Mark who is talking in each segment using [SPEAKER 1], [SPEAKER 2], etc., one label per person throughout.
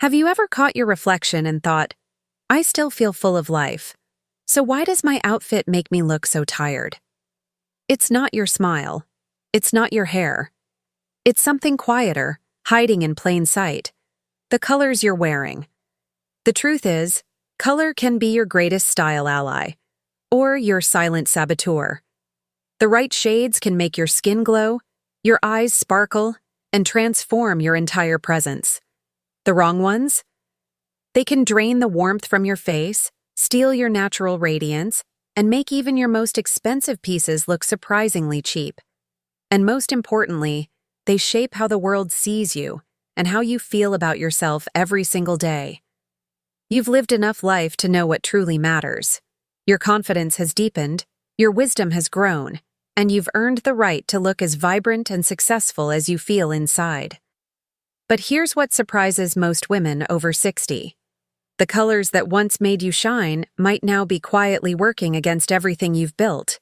[SPEAKER 1] Have you ever caught your reflection and thought, I still feel full of life, so why does my outfit make me look so tired? It's not your smile. It's not your hair. It's something quieter, hiding in plain sight. The colors you're wearing. The truth is, color can be your greatest style ally, or your silent saboteur. The right shades can make your skin glow, your eyes sparkle, and transform your entire presence. The wrong ones? They can drain the warmth from your face, steal your natural radiance, and make even your most expensive pieces look surprisingly cheap. And most importantly, they shape how the world sees you and how you feel about yourself every single day. You've lived enough life to know what truly matters. Your confidence has deepened, your wisdom has grown, and you've earned the right to look as vibrant and successful as you feel inside. But here's what surprises most women over 60. The colors that once made you shine might now be quietly working against everything you've built.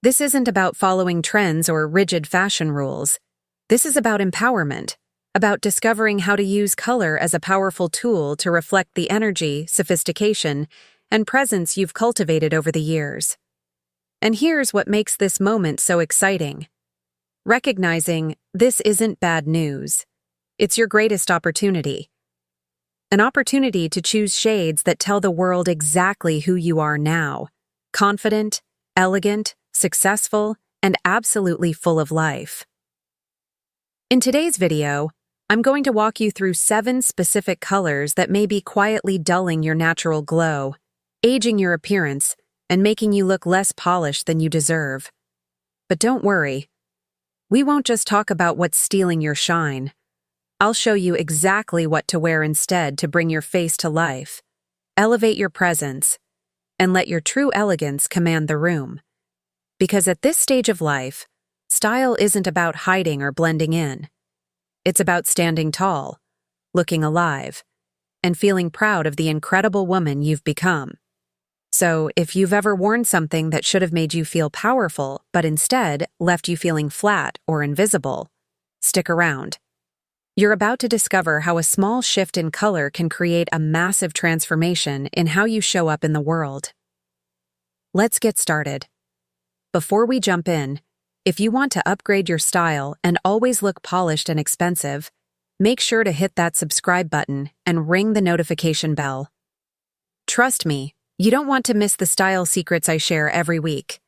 [SPEAKER 1] This isn't about following trends or rigid fashion rules. This is about empowerment, about discovering how to use color as a powerful tool to reflect the energy, sophistication, and presence you've cultivated over the years. And here's what makes this moment so exciting. Recognizing this isn't bad news. It's your greatest opportunity. An opportunity to choose shades that tell the world exactly who you are now. Confident, elegant, successful, and absolutely full of life. In today's video, I'm going to walk you through 7 specific colors that may be quietly dulling your natural glow, aging your appearance, and making you look less polished than you deserve. But don't worry. We won't just talk about what's stealing your shine. I'll show you exactly what to wear instead to bring your face to life, elevate your presence, and let your true elegance command the room. Because at this stage of life, style isn't about hiding or blending in. It's about standing tall, looking alive, and feeling proud of the incredible woman you've become. So, if you've ever worn something that should have made you feel powerful but instead left you feeling flat or invisible, stick around. You're about to discover how a small shift in color can create a massive transformation in how you show up in the world. Let's get started. Before we jump in, if you want to upgrade your style and always look polished and expensive, make sure to hit that subscribe button and ring the notification bell. Trust me, you don't want to miss the style secrets I share every week.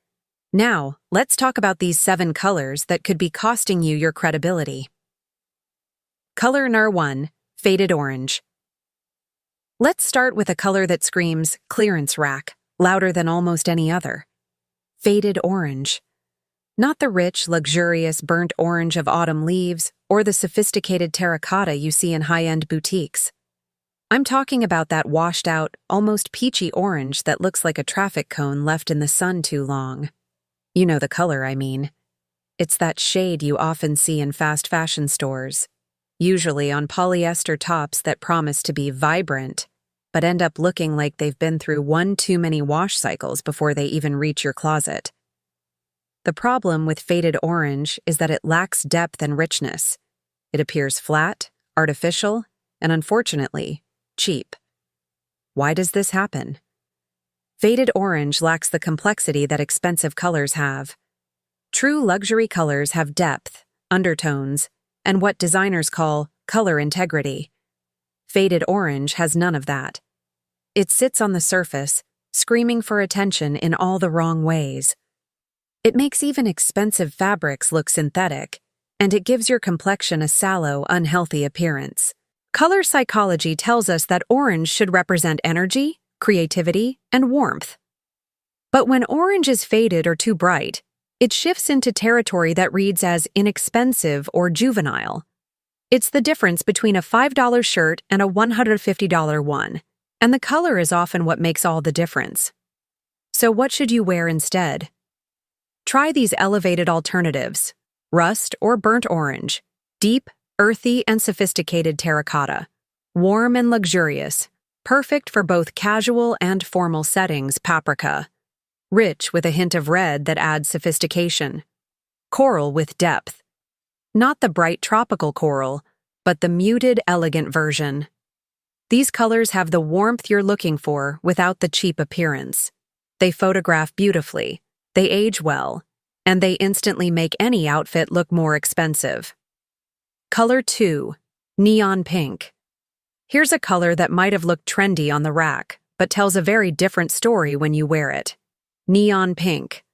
[SPEAKER 1] Now, let's talk about these 7 colors that could be costing you your credibility. Color number 1, Faded Orange. Let's start with a color that screams clearance rack, louder than almost any other. Faded orange. Not the rich, luxurious burnt orange of autumn leaves or the sophisticated terracotta you see in high-end boutiques. I'm talking about that washed-out, almost peachy orange that looks like a traffic cone left in the sun too long. You know the color I mean. It's that shade you often see in fast fashion stores, usually on polyester tops that promise to be vibrant, but end up looking like they've been through one too many wash cycles before they even reach your closet. The problem with faded orange is that it lacks depth and richness. It appears flat, artificial, and unfortunately, cheap. Why does this happen? Faded orange lacks the complexity that expensive colors have. True luxury colors have depth, undertones, and what designers call color integrity. Faded orange has none of that. It sits on the surface, screaming for attention in all the wrong ways. It makes even expensive fabrics look synthetic, and it gives your complexion a sallow, unhealthy appearance. Color psychology tells us that orange should represent energy, creativity, and warmth. But when orange is faded or too bright, it shifts into territory that reads as inexpensive or juvenile. It's the difference between a $5 shirt and a $150 one, and the color is often what makes all the difference. So what should you wear instead? Try these elevated alternatives: rust or burnt orange, deep, earthy, and sophisticated terracotta, warm and luxurious, perfect for both casual and formal settings, paprika, rich with a hint of red that adds sophistication, coral with depth. Not the bright tropical coral, but the muted, elegant version. These colors have the warmth you're looking for without the cheap appearance. They photograph beautifully, they age well, and they instantly make any outfit look more expensive. Color 2. Neon Pink. Here's a color that might have looked trendy on the rack, but tells a very different story when you wear it. Neon pink.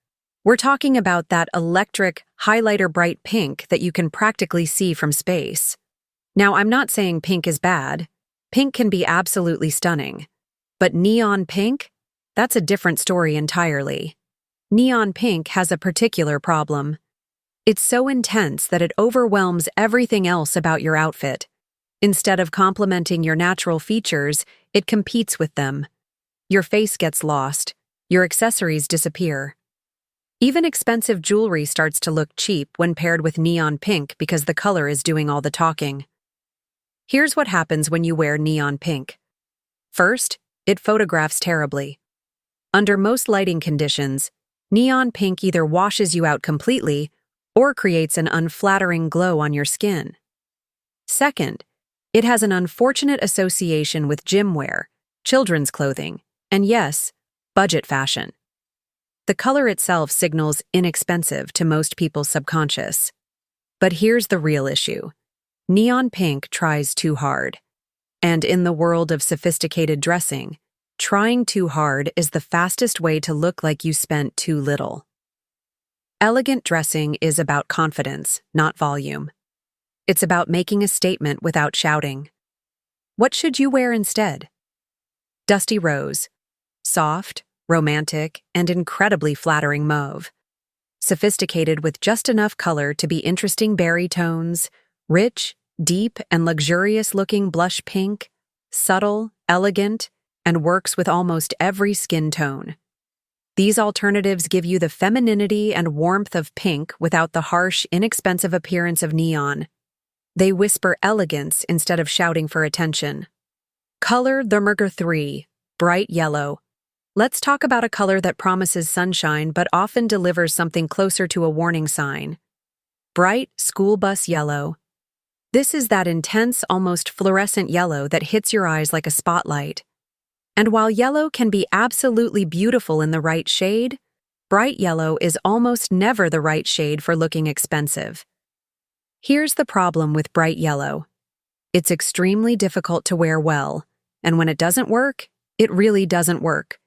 [SPEAKER 1] We're talking about that electric, highlighter bright pink that you can practically see from space. Now, I'm not saying pink is bad. Pink can be absolutely stunning. But neon pink? That's a different story entirely. Neon pink has a particular problem. It's so intense that it overwhelms everything else about your outfit. Instead of complementing your natural features, it competes with them. Your face gets lost. Your accessories disappear. Even expensive jewelry starts to look cheap when paired with neon pink because the color is doing all the talking. Here's what happens when you wear neon pink. First, it photographs terribly. Under most lighting conditions, neon pink either washes you out completely or creates an unflattering glow on your skin. Second, it has an unfortunate association with gym wear, children's clothing, and yes, budget fashion. The color itself signals inexpensive to most people's subconscious. But here's the real issue. Neon pink tries too hard. And in the world of sophisticated dressing, trying too hard is the fastest way to look like you spent too little. Elegant dressing is about confidence, not volume. It's about making a statement without shouting. What should you wear instead? Dusty rose. Soft, romantic, and incredibly flattering mauve. Sophisticated with just enough color to be interesting berry tones, rich, deep, and luxurious-looking blush pink, subtle, elegant, and works with almost every skin tone. These alternatives give you the femininity and warmth of pink without the harsh, inexpensive appearance of neon. They whisper elegance instead of shouting for attention. Color Number 3, bright yellow. Let's talk about a color that promises sunshine but often delivers something closer to a warning sign. Bright school bus yellow. This is that intense, almost fluorescent yellow that hits your eyes like a spotlight. And while yellow can be absolutely beautiful in the right shade, bright yellow is almost never the right shade for looking expensive. Here's the problem with bright yellow. It's extremely difficult to wear well, and when it doesn't work, it really doesn't work.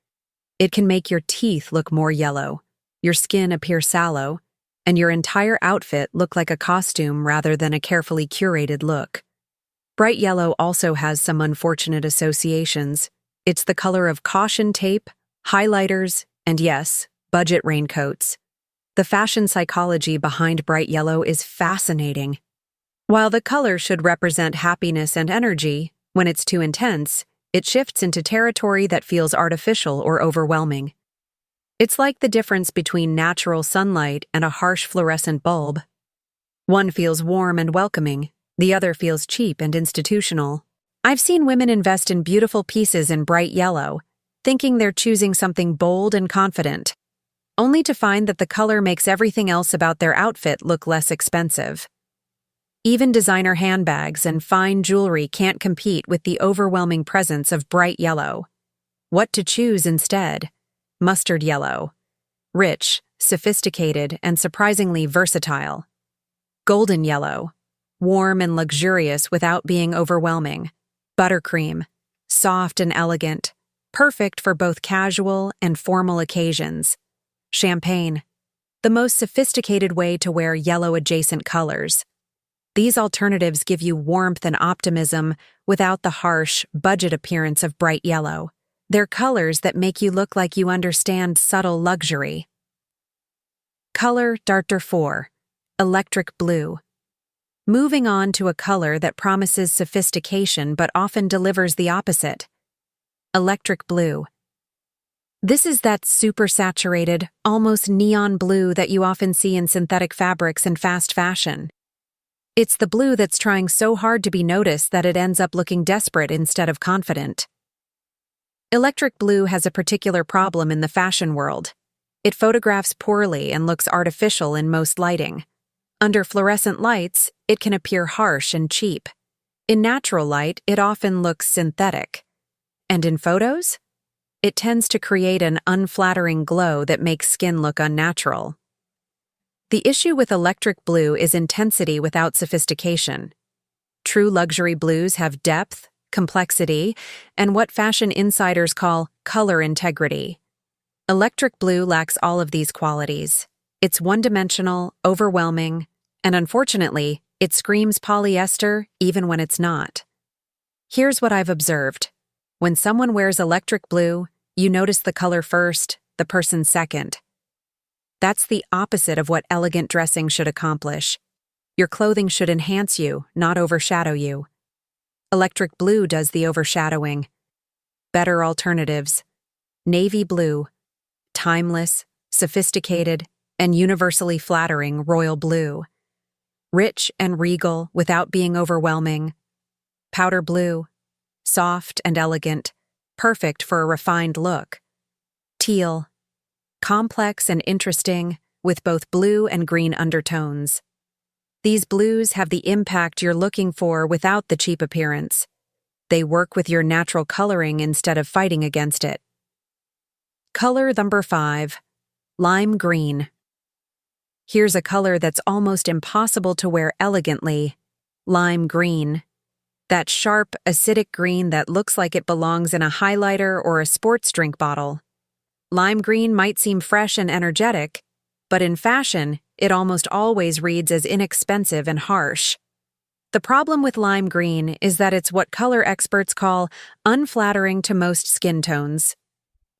[SPEAKER 1] It can make your teeth look more yellow, your skin appear sallow, and your entire outfit look like a costume rather than a carefully curated look. Bright yellow also has some unfortunate associations. It's the color of caution tape, highlighters, and yes, budget raincoats. The fashion psychology behind bright yellow is fascinating. While the color should represent happiness and energy, when it's too intense, it shifts into territory that feels artificial or overwhelming. It's like the difference between natural sunlight and a harsh fluorescent bulb. One feels warm and welcoming, the other feels cheap and institutional. I've seen women invest in beautiful pieces in bright yellow, thinking they're choosing something bold and confident, only to find that the color makes everything else about their outfit look less expensive. Even designer handbags and fine jewelry can't compete with the overwhelming presence of bright yellow. What to choose instead? Mustard yellow. Rich, sophisticated, and surprisingly versatile. Golden yellow. Warm and luxurious without being overwhelming. Buttercream. Soft and elegant. Perfect for both casual and formal occasions. Champagne. The most sophisticated way to wear yellow-adjacent colors. These alternatives give you warmth and optimism without the harsh, budget appearance of bright yellow. They're colors that make you look like you understand subtle luxury. Color Number 4, electric blue. Moving on to a color that promises sophistication but often delivers the opposite. Electric blue. This is that super-saturated, almost neon blue that you often see in synthetic fabrics and fast fashion. It's the blue that's trying so hard to be noticed that it ends up looking desperate instead of confident. Electric blue has a particular problem in the fashion world. It photographs poorly and looks artificial in most lighting. Under fluorescent lights, it can appear harsh and cheap. In natural light, it often looks synthetic. And in photos? It tends to create an unflattering glow that makes skin look unnatural. The issue with electric blue is intensity without sophistication. True luxury blues have depth, complexity, and what fashion insiders call color integrity. Electric blue lacks all of these qualities. It's one-dimensional, overwhelming, and unfortunately, it screams polyester even when it's not. Here's what I've observed. When someone wears electric blue, you notice the color first, the person second. That's the opposite of what elegant dressing should accomplish. Your clothing should enhance you, not overshadow you. Electric blue does the overshadowing. Better alternatives. Navy blue. Timeless, sophisticated, and universally flattering royal blue. Rich and regal without being overwhelming. Powder blue. Soft and elegant, perfect for a refined look. Teal. Complex and interesting, with both blue and green undertones. These blues have the impact you're looking for without the cheap appearance. They work with your natural coloring instead of fighting against it. Color number 5, lime green. Here's a color that's almost impossible to wear elegantly, lime green. That sharp, acidic green that looks like it belongs in a highlighter or a sports drink bottle. Lime green might seem fresh and energetic, but in fashion, it almost always reads as inexpensive and harsh. The problem with lime green is that it's what color experts call unflattering to most skin tones.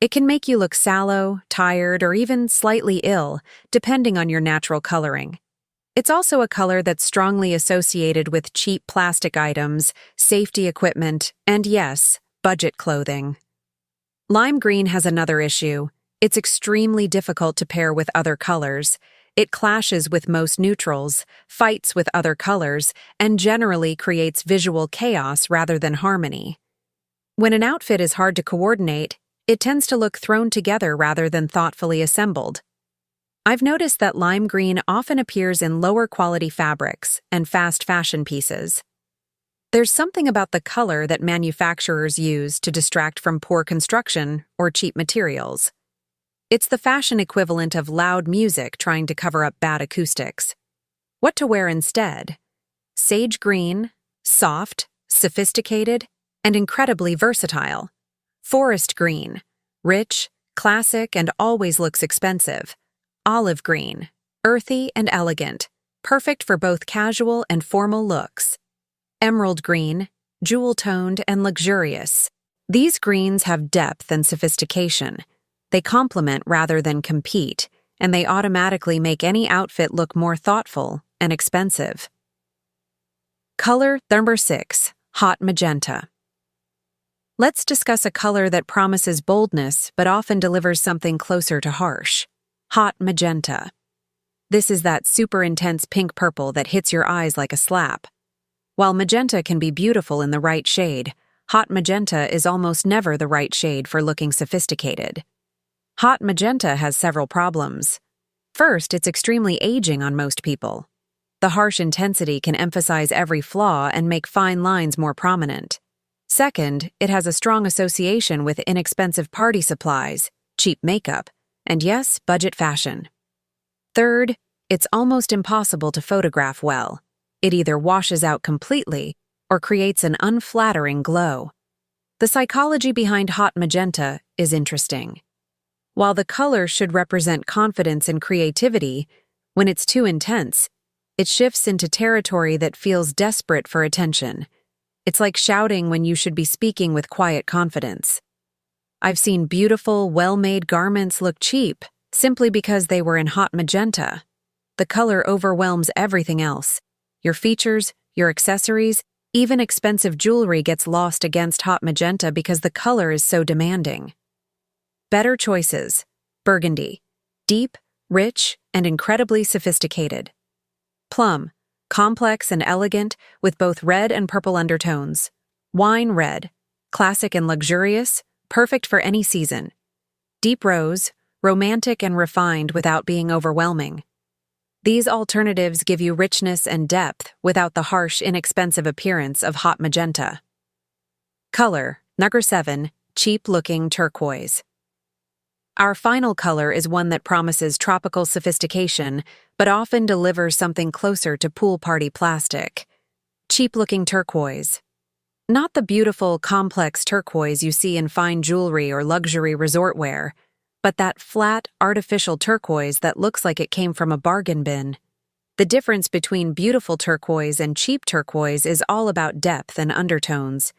[SPEAKER 1] It can make you look sallow, tired, or even slightly ill, depending on your natural coloring. It's also a color that's strongly associated with cheap plastic items, safety equipment, and yes, budget clothing. Lime green has another issue. It's extremely difficult to pair with other colors. It clashes with most neutrals, fights with other colors, and generally creates visual chaos rather than harmony. When an outfit is hard to coordinate, it tends to look thrown together rather than thoughtfully assembled. I've noticed that lime green often appears in lower quality fabrics and fast fashion pieces. There's something about the color that manufacturers use to distract from poor construction or cheap materials. It's the fashion equivalent of loud music trying to cover up bad acoustics. What to wear instead? Sage green, soft, sophisticated, and incredibly versatile. Forest green, rich, classic, and always looks expensive. Olive green, earthy and elegant, perfect for both casual and formal looks. Emerald green, jewel-toned and luxurious. These greens have depth and sophistication. They complement rather than compete, and they automatically make any outfit look more thoughtful and expensive. Color number 6, hot magenta. Let's discuss a color that promises boldness but often delivers something closer to harsh. Hot magenta. This is that super intense pink purple that hits your eyes like a slap. While magenta can be beautiful in the right shade, hot magenta is almost never the right shade for looking sophisticated. Hot magenta has several problems. First, it's extremely aging on most people. The harsh intensity can emphasize every flaw and make fine lines more prominent. Second, it has a strong association with inexpensive party supplies, cheap makeup, and yes, budget fashion. Third, it's almost impossible to photograph well. It either washes out completely or creates an unflattering glow. The psychology behind hot magenta is interesting. While the color should represent confidence and creativity, when it's too intense, it shifts into territory that feels desperate for attention. It's like shouting when you should be speaking with quiet confidence. I've seen beautiful, well-made garments look cheap simply because they were in hot magenta. The color overwhelms everything else. Your features, your accessories, even expensive jewelry gets lost against hot magenta because the color is so demanding. Better choices. Burgundy. Deep, rich, and incredibly sophisticated. Plum. Complex and elegant, with both red and purple undertones. Wine red. Classic and luxurious, perfect for any season. Deep rose. Romantic and refined without being overwhelming. These alternatives give you richness and depth without the harsh, inexpensive appearance of hot magenta. Color, number 7, cheap-looking turquoise. Our final color is one that promises tropical sophistication, but often delivers something closer to pool party plastic. Cheap-looking turquoise. Not the beautiful, complex turquoise you see in fine jewelry or luxury resort wear, but that flat, artificial turquoise that looks like it came from a bargain bin. The difference between beautiful turquoise and cheap turquoise is all about depth and undertones.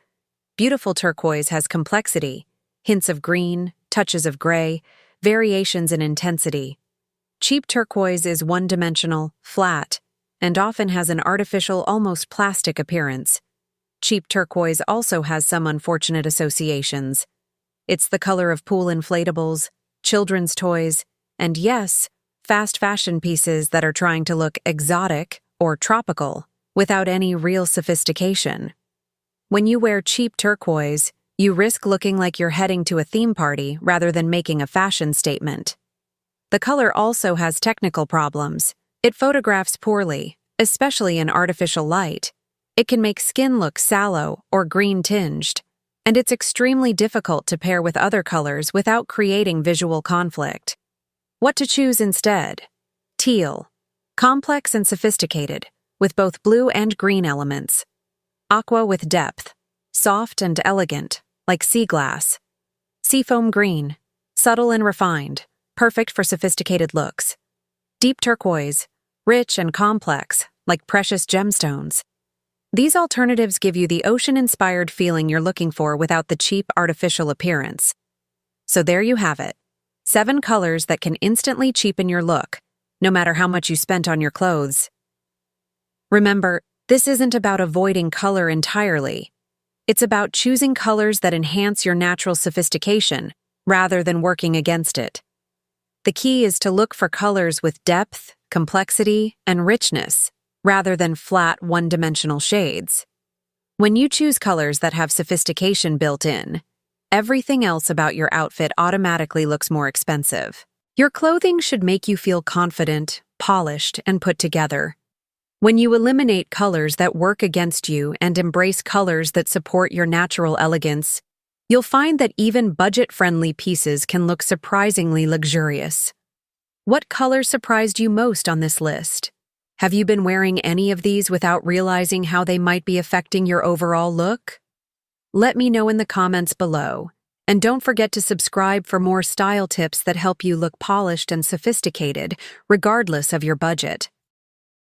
[SPEAKER 1] Beautiful turquoise has complexity, hints of green, touches of gray, variations in intensity. Cheap turquoise is one-dimensional, flat, and often has an artificial, almost plastic appearance. Cheap turquoise also has some unfortunate associations. It's the color of pool inflatables, children's toys, and yes, fast fashion pieces that are trying to look exotic or tropical without any real sophistication. When you wear cheap turquoise, you risk looking like you're heading to a theme party rather than making a fashion statement. The color also has technical problems. It photographs poorly, especially in artificial light. It can make skin look sallow or green-tinged, and it's extremely difficult to pair with other colors without creating visual conflict. What to choose instead? Teal. Complex and sophisticated, with both blue and green elements. Aqua with depth. Soft and elegant, like sea glass. Seafoam green. Subtle and refined, perfect for sophisticated looks. Deep turquoise. Rich and complex, like precious gemstones. These alternatives give you the ocean-inspired feeling you're looking for without the cheap, artificial appearance. So there you have it. 7 colors that can instantly cheapen your look, no matter how much you spent on your clothes. Remember, this isn't about avoiding color entirely. It's about choosing colors that enhance your natural sophistication, rather than working against it. The key is to look for colors with depth, complexity, and richness, rather than flat, one-dimensional shades. When you choose colors that have sophistication built in, everything else about your outfit automatically looks more expensive. Your clothing should make you feel confident, polished, and put together. When you eliminate colors that work against you and embrace colors that support your natural elegance, you'll find that even budget-friendly pieces can look surprisingly luxurious. What color surprised you most on this list? Have you been wearing any of these without realizing how they might be affecting your overall look? Let me know in the comments below. And don't forget to subscribe for more style tips that help you look polished and sophisticated, regardless of your budget.